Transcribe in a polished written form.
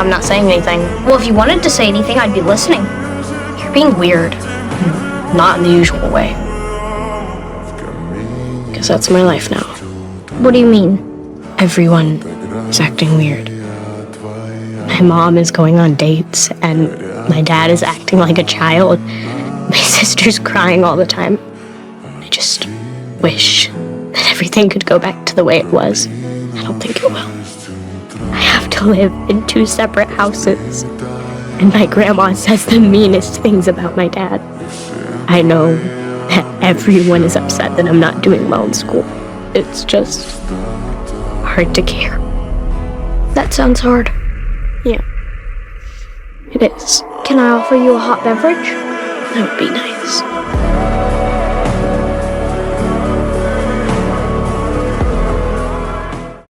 I'm not saying anything. Well, if you wanted to say anything, I'd be listening. You're being weird. Not in the usual way. Because that's my life now. What do you mean? Everyone is acting weird. My mom is going on dates, and my dad is acting like a child. My sister's crying all the time. I just wish that everything could go back to the way it was. I don't think it will. I have to live in 2 separate houses, and my grandma says the meanest things about my dad. I know that everyone is upset that I'm not doing well in school. It's just hard to care. That sounds hard. Yeah, it is. Can I offer you a hot beverage? That would be nice.